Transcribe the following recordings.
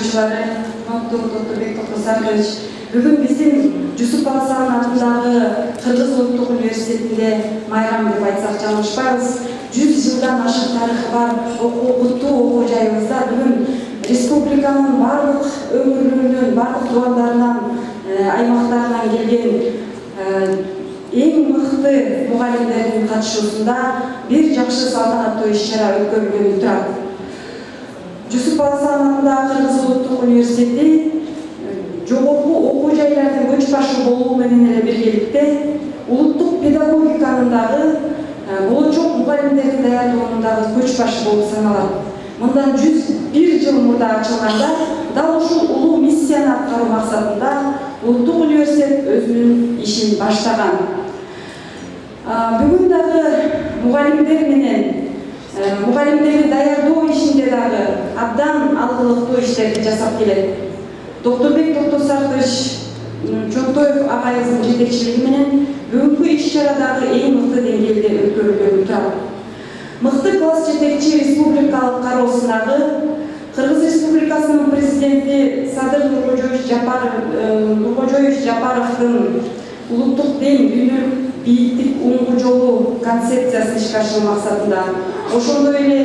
катышуучулары, доктор Бектоктор Саркович, бүгүн биздин Жусуп Баласаган атындагы Кыргыз Улуттук университетинде майрам деп айтсак жаңылышпайбыз. 100 жылдан ашык тарыхы бар окуттуу окуу жайыбызда бүгүн республиканын барлык өңүрлөрүнөн, барлык тубандарынан, аймактарынан келген эң мыкты мугалимдердин катышуусунда бир жакшы салтанаттуу иш-чара өткөрүлгөнү турат. Жусуп Баласаган атындагы Кыргыз Улуттук университети жогорку окуу жайлардын көч башы болуу менен эле биргеликте улуттук педагогиканын дагы болочок мугалимдердин даярдоонун дагы көч башы болуп саналат. Мындан 101 жыл мурда ачылганда дал ушул улуу миссияны аткаруу максатында Улуттук университет өзүнүн ишин баштаган. Бүгүн дагы мугалимдер менен мугалимдерди даярдоо ишинде дагы абдан алгылыктуу иштерди жасап келет. Доктор Бектоктор Саркович Чонтоев агайыбыздын жетекчилиги менен бүгүнкү иш-чарадагы эң мыкты деңгээлде өткөрүлгөнү турат. Мыкты класс жетекчи республикалык кароосунагы Кыргыз Республикасынын президенти Садыр Нуркожоевич Жапаровдун улуттук дем, дүйнөлүк бийиктик уңгу жолу концепциясын ишке ашыруу максатында, ошондой эле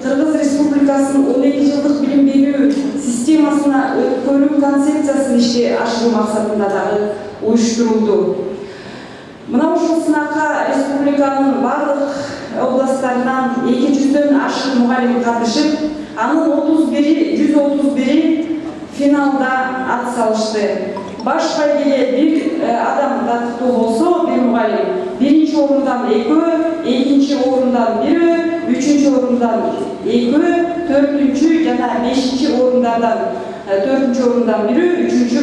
Кыргыз Республикасынын 12 жылдык билим берүү системасына өткөрүү концепциясын ишке ашыруу максатында дагы уюштурулду. Мына ушул сынакка республиканын барлык областтарынан 200дөн ашык мугалим катышып, анын 131 финалда ат салышты. Баш байгеге бир адам татыктуу болсо, бир мугалим, биринчи орундан 2, экинчи орундан 1, үчүнчү орундан 2, төртүнчү жана бешинчи орундардан 4-чү орундан 1, үчүнчү,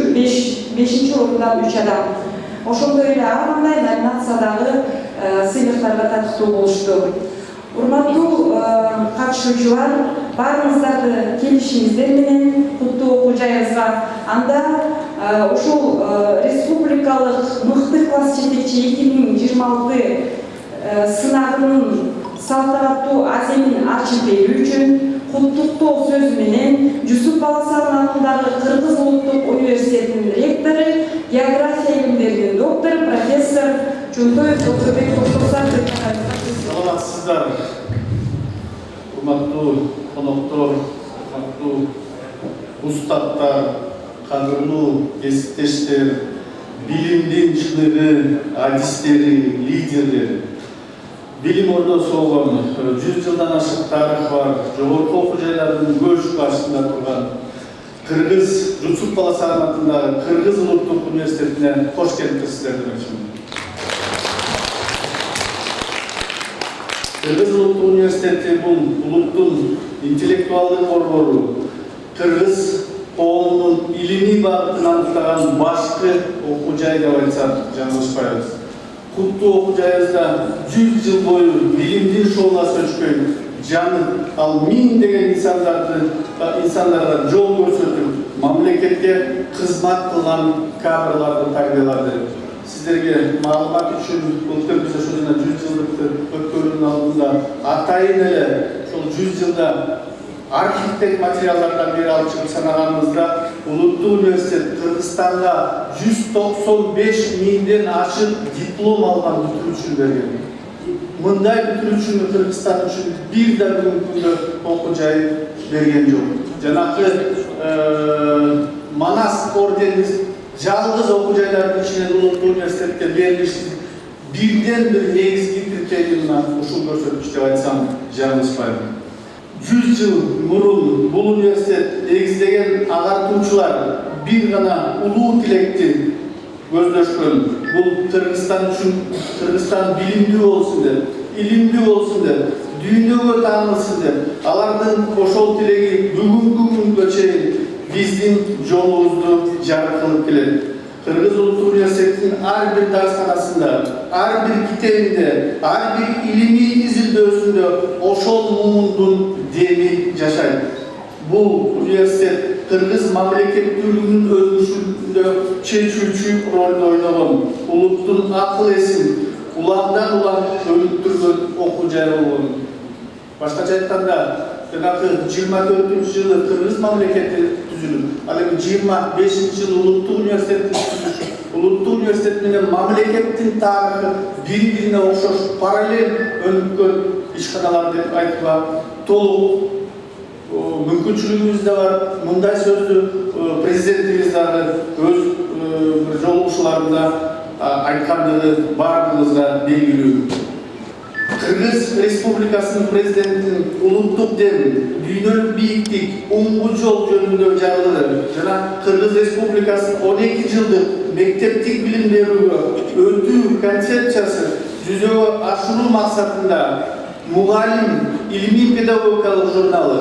бешинчи орундан 3 адам. Ошондой эле ар кандай номинациядагы сыйлыктарга татыктуу болушту. Урматтуу катышуучулар, баарыңыздарды келишиңиздер менен куттуу окуу жайыбызга, анда ушул республикалык мыкты класс жетекчи 2026 сынагынын салтанаттуу аземин ачып берүү үчүн куттуктоо сөзү менен Жусуп Баласаган атындагы Кыргыз Улуттук университетинин ректору, география илимдеринин доктору, профессор Чонтоев доктор Бектоктор Саркович. Саламатсыздар, урматтуу коноктор, урматтуу устаттар, кадырлуу кесиптештер, билимдин чыныгы, адистери, лидерлери. Билим ордо болгон 100 жылдан ашык тарыхы бар, жогорку окуу жайлардын көч башында турган Кыргыз Жусуп Баласаган атындагы Кыргыз Улуттук университетине кош келипсиздер демекчимин. Кыргыз Улуттук университети бул улуттун интеллектуалдык борбору, Кыргыз коомунун илимий багытын аныктаган башкы окуу жай деп айтсак жаңылышпайбыз. Куттуу окуу жайыбызда 100 жыл бою билимдин шоуна өчкөн, жанып, ал миңдеген инсандарга жол көрсөтүп, мамлекетке кызмат кылган кадрларды тарбиялады. Сиздерге маалымат үчүн былтыр биз ошол 100 жылдыкты өткөрүүнүн алдында атайын эле ошол 100 жылда архивдеги материалдардан бери алып чыгып санаганыбызда Улуттук университет Кыргызстанга 195 миңден ашык диплом алган бүтүрүүчүн берген. Мындай бүтүрүүчүнү Кыргызстан үчүн бир да бүгүнкү күндө окуу жай берген жок. Жанакы Манас ордени жалгыз окуу жайлардын ичинен Улуттук университетке берилиши бирден бир негизги критерийине ушул көрсөткүч деп айтсам жаңылышпайм. 100 жыл мурун бул университет эгиздеген агартуучулар бир гана улуу тилекти көздөшкөн. Бул Кыргызстан үчүн, Кыргызстан билимдүү болсун деп, илимдүү болсун деп, дүйнөгө таанылсын деп, алардын ошол тилеги бүгүнкү күнгө чейин биздин жолубузду жарык кылып келет. Кыргыз Улуттук университетинин ар бир дарсканасында, ар бир китебинде, ар бир илимий изилдөөсүндө ошол муңдун деми жашайт. Бул университет Кыргыз мамлекеттүүлүгүнүн өсүшүндө чечүүчү ролду ойногон, улуттун акыл эсин уламдан улам өнүктүргөн окуу жай болгон. Башкача айтканда, жанагы 24-жылы Кыргыз мамлекети түзүлүп, ал эми 25-жылы Улуттук университеттин түзүлүшү, Улуттук университет менен мамлекеттин тарыхы бири-бирине окшош параллель өнүккөн ишканалар деп айтууга толук мүмкүнчүлүгүбүз да бар. Мындай сөздү президентибиз дагы өз жолугушууларында айткандыгы бардыгыбызга белгилүү. Кыргыз Республикасынын президентинин улуттук дем, дүйнөлүк бийиктик, оңгу жол жөнүндө жарлыгы жана Кыргыз Республикасынын 12 жылдык мектептик билим берүүгө өтүү концепциясы жүзөгө ашыруу максатында Мугалим илимий педагогикалык журналы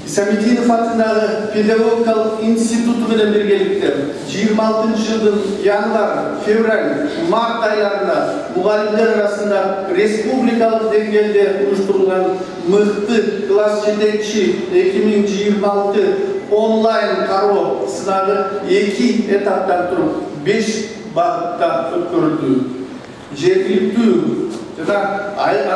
Исамиддинов атындагы педагогикалык институту менен биргеликте 26 жылдын январь, февраль, март айларында мугалимдер арасында республикалык деңгээлде уюштурулган мыкты класс жетекчи 2026 онлайн кароо сынагы 2 этаптан туруп 5 багытта өткөрүлдү. Жергиликтүү жана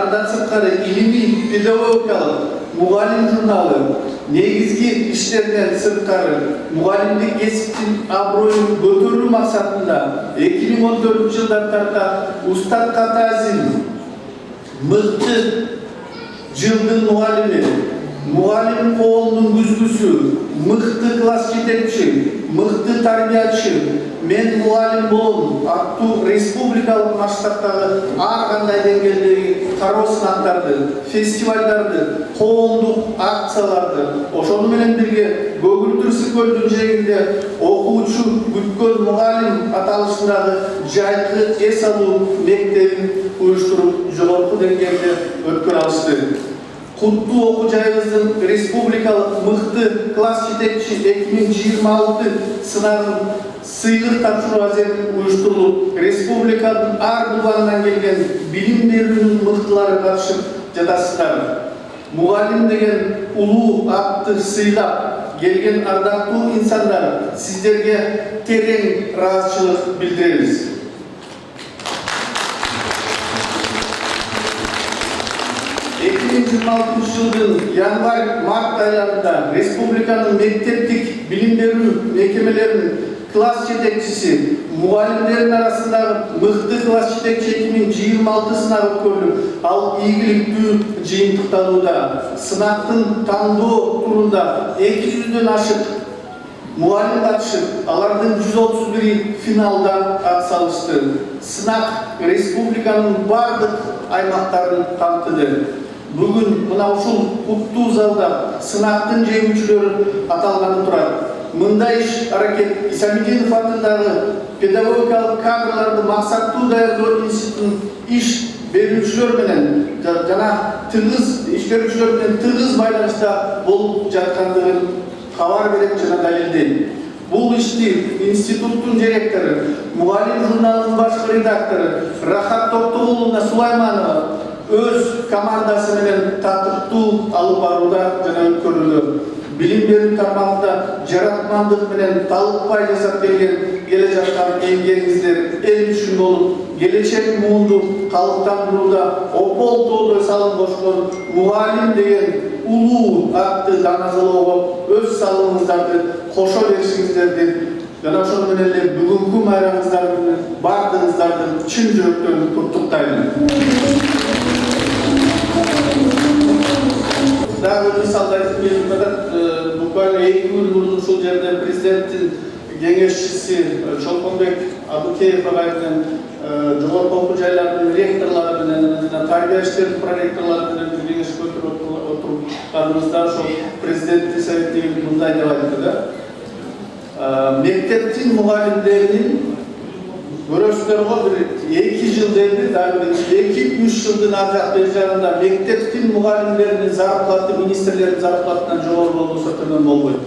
андан сырткары илимий педагогикалык Мугалим журналы негизги иштерден сырткары мугалимдик кесиптин аброюн көтөрүү максатында 2014 жылдан тарта Устат Катазин мыкты жылдын мугалими, мугалим коомунун күзгүсү, мыкты класс жетекчи, мыкты тарбиячы, мен мугалим болом аттуу республикалык масштабтагы ар кандай деңгээлдеги кароо сынактарды, фестивалдарды, коомдук акцияларды, ошону менен бирге Көгүлтүр Көлдүн жээгинде окуучу бүткөн мугалим аталышындагы жайкы эс алуу мектебин уюштуруп жогорку деңгээлде өткөрө алышты. Куттуу окуу жайыбыздын республикалык мыкты класс жетекчи 2026 сынагын сыйлык тапшыруу азырын уюштурулуп, республиканын ар булганынан келген билим берүүнүн мыктылары катышып жатасыздар. Мугалим деген улуу атты сыйлап келген ардактуу инсандар, сиздерге терең ыраазычылык билдиребиз. 2026 жылдын январь-март айларында республиканын мектептик билим берүү мекемелеринин класс жетекчиси, мугалимдердин арасындагы мыкты класс жетекчи 2026 сынагы өткөрүлүп, ал ийгиликтүү жыйынтыкталууда. Сынактын тандоо турунда 200дөн ашык мугалим катышып, алардын 131 финалда ат салышты. Сынак республиканын бардык аймактарын камтыды. Бүгүн мына ушул куттуу залда сынактын жеңүүчүлөрү аталганы турат. Мындай иш аракет Исамиддинов атындагы педагогикалык кадраларды максаттуу даярдоо институтунун иш берүүчүлөр менен жана иш берүүчүлөр менен тыгыз байланышта болуп жаткандыгын кабар берет жана далилдейт. Бул ишти институттун директору, Мугалим журналынын башкы редактору Рахат Токтогуловна Сулайманова өз командасы менен татыктуу алып барууда жана өткөрүүдө. Билим берүү тармагында жараткандык менен талыкпай жасап келе жаткан эмгегиңиздер эл үчүн болуп, келечек муунду калыптандырууда ополтоодой салым кошкон мугалим деген улуу атты даңазалоого өз салымыңыздарды кошо беришиңиздерди жана ошону менен эле бүгүнкү майрамыңыздар менен бардыгыңыздарды чын жүрөктөн куттуктайм. Дагы мисалды айтып келип атат, буквально 2 күн мурун ушул жерде президенттин кеңешчиси Чолпонбек Абыкеев агай менен жогорку окуу жайлардын ректорлору менен жана тарбия иштеринин проректорлору менен бир кеңеш көтөрүп отурганыбызда ошол президенттин советинин мындай деп айтты да. Мектептин мугалимдеринин көрөсүздөр го бир 2 жыл дейби, дагы 2-3 жылдын ар жак бери жагында мектептин мугалимдеринин зарплаты министрлердин зарплатынан жогору болбосо төмөн болбойт.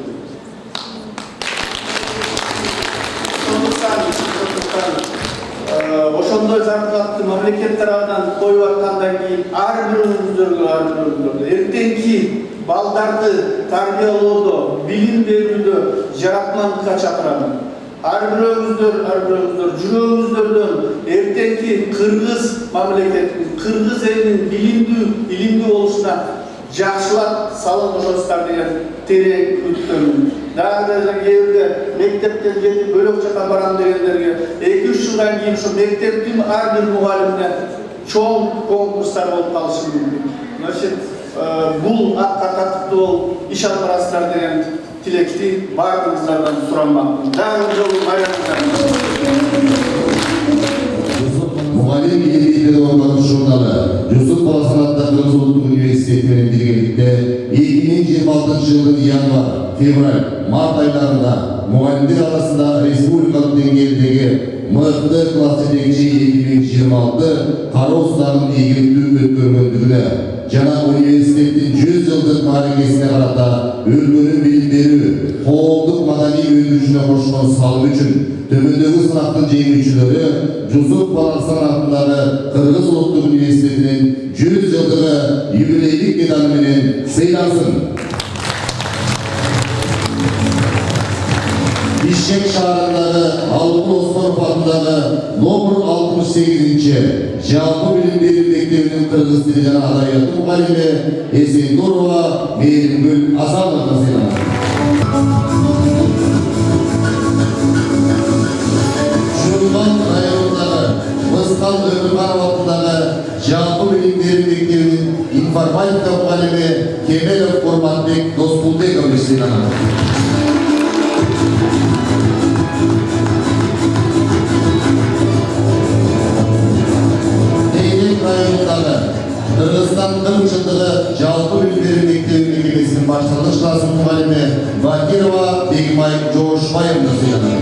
Ошондой зарплатты мамлекет тарабынан коюп аткандан кийин ар бирөөңүздөргө эртеңки балдарды тарбиялоодо, билим берүүдө жаратмандыкка чакырам. Ар бирөөңүздөр жүрөгүңүздөрдөн эртеңки кыргыз мамлекетинин, кыргыз элинин илимдүү болушуна жакшылап салым кошосуздар деген терең үмүттөмүн. Dağda yerde mektepten gelip bölük çaka baram degenlerge 2-3 yıldan keyin şu mekteptin har bir mugallimden çoğun konkurslar bolup kalışı mümkün. Naşet bul katıklı ol iş alparaslar degen tilekti bardığınızlardan soranmaktım. Dağda yolu bayramızdan. Muhallim ilgili olmanın jurnalı Yusuf Bala Sanatlar Kırmızı Uludağ Üniversitesi'nin birlikte 2026 yılın yanvar, fevral, mart aylarında muhallimler arasında Respublikalık dengedeki mıhtı klas yetekçi 2026 Karoslan'ın ilgili ötkörgöndüğüne Jana Üniversitetin 100 yıllık tarihesine karata ülgünün bilimleri, qoğumluk madani öndürüşüne koşulan sağlık için tömöndögü sınavdın jengүүчүлөрү Yusuf Bala Sanatları Kırgız Uluttuk Üniversitesi'nin 100 yıllığı юбилейдик медалі менен сыйлансын. Bişkek şehrindeği Halkın Osmanov adındагы номер 68-ci Жалпы Билим Берүү Мектебинин Кыргыз тили жана адабияты мугалими Эсендурова Мейримгүл Асановна сыйланат. Журман районундағы Мысқал Өмірханов атындағы Жалпы Билим Берүү Мектебинин информатика мугалими Кемелов Курманбек Доспулбекович сыйланат. Kırgızstan 40 yıllığı Жалпы Билим Берүү Мектеби мекемесinin başlangıç klasının mugalimi Bakirova Begimay Жоошбаевна сыйланат.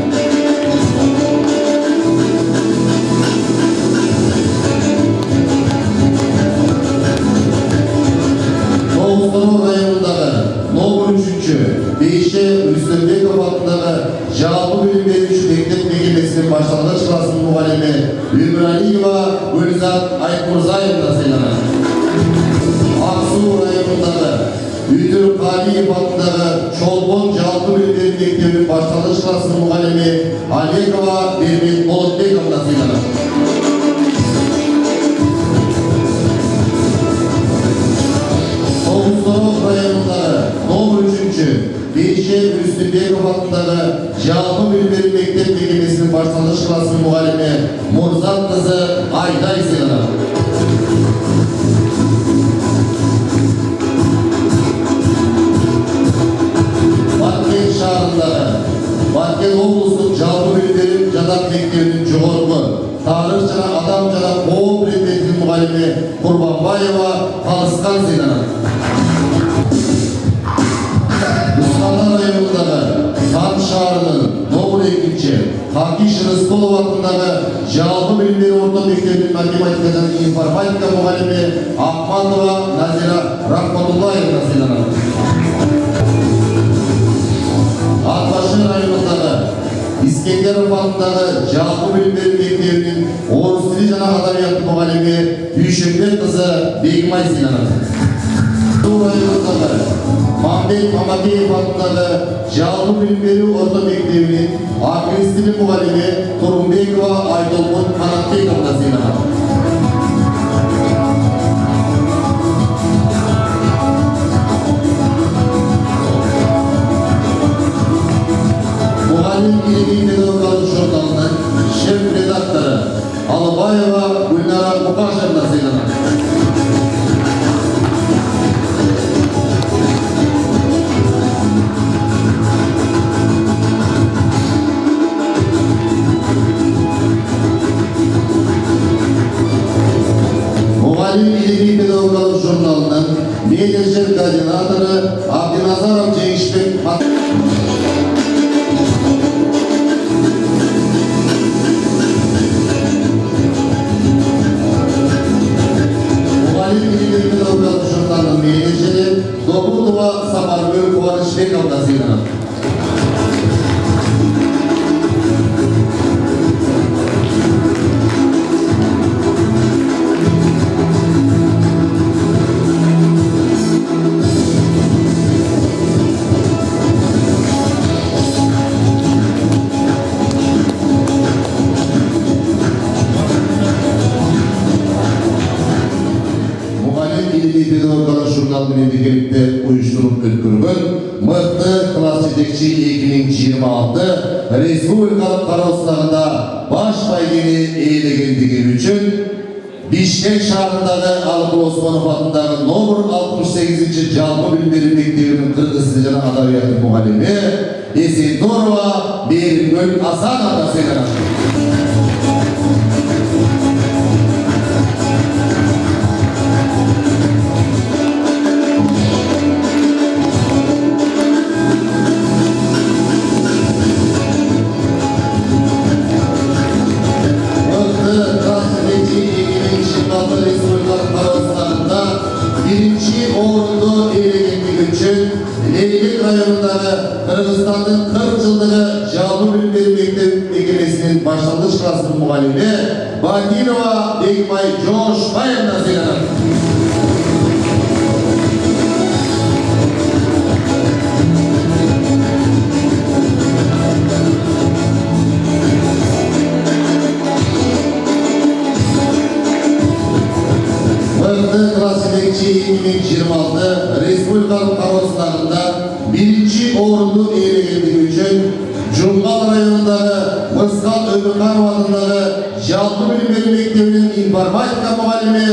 Тоғызтау районундағы номер 3-cü Beyşe Rüstembekov atınдағы Жалпы Билим Берүүчү Мектеп мекемесinin başlangıç klasının mugalimi Ümraniyeва Gülzat Aytmurzaевна сыйланат. Aksu rayonunдағы Ütür Kaliyev atындағы Çolbon Жалпы Билим Берүү Мектебinin başlangıç klasının mugalimi Alekova Bermet Bolotbekovna сыйланат. Toğuztau rayonunдағы номер 3-cü Beyşe Rüstembekov atınдағы Жалпы Билим Берүү Мектеп мекемесinin başlangıç klasının mugalimi Murzat kızı Ayday сыйланат. Баткен шаарындағы Баткен облустук Жалпы Билим Берүү Жатак мектебинин жогорку тарых жана адам жана коом предметинин мугалими Курбанбаева Калыскан сыйланат. Ускандар районундагы Кан шаарынын номер 2-ci Хакиш Рыскулов атындагы Жалпы Билим Берүү орто мектебинин математика жана информатика мугалими Акматова Назира Рахматуллаевна сыйланат. Атбашын районундағы İskenderов атындағы Жалпы Билим Берүү Мектебинин орыс тили жана адабияты мугалими Дүйшөнбек кызы Бегимай сыйланат. Туу районундағы Мамбет Мамакеев атындағы Жалпы Билим Берүү орто мектебинин англис тили мугалими Турумбекова Айдолмун Канатбековна сыйланат. Muhallim ilgili pedagogik jurnalının şef redaktörü Alıbayeva Gülnara Mukaşevna sıylanat. Muhallim ilgili pedagogik jurnalının menajer koordinatörü Abdinazarov Cengişbek menajeri Dobudova Samargül Kovanışbekovna sıylанат. Pedagogik jurnal menен birlikte uyuşturup ötkөргөн мыкты класс жетекчи 2026 республикалык кароосуна баш байгени ээлегендиги үчүн Бишкек шаарындагы Алпы Осмонов атындагы номер 68 жалпы билим берүү мектебинин кыргыз тили жана адабияты мугалими Эсендорова Беримгүл Асановна сыйланат. Birinci ordu eğlendiği için Leylek rayonundaki Kırgızistan'ın 40 yıllığı Canlı Bilim Berүү Mektemesi'nin başlangıç klasının muallimi Badinova Bekbay Coşbayevna seylanat. Klasındaki 2026 Respublikalık Karoslarında birinci ordu eğlendiği için Cumhal rayonundaki Mıskat Ömürkanov adındaki Canlı Bilim Berүү Mektebi'nin informatika muallimi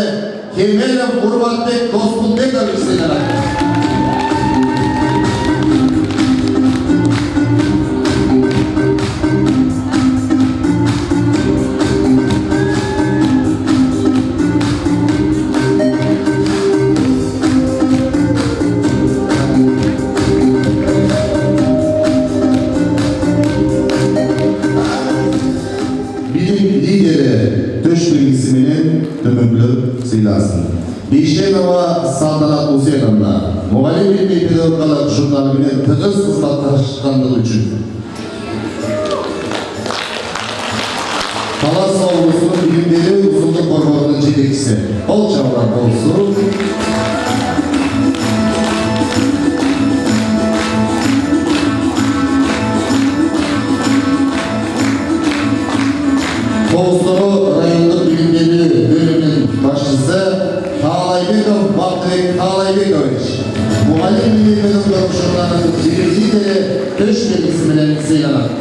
Kemelov Hurmatbek Dostulbekov seylanat. Sıylasın. Bişenova Saltanat Hüseyin'le muhalif bir pedagogik jurnalinin tığız hizmetlaşkanlığı için Talas Oğlusu'nun bilimleri uzunluk korkularının çekicisi. Bol çabalar olsun. Bozdoğu rayonluk bilimleri bölümünün başçısı Tağlaybekov Bakırek Tağlaybekoviç. Muhalif bilimleri kuruluşlarının bir lideri Köşk isminin sıylanat.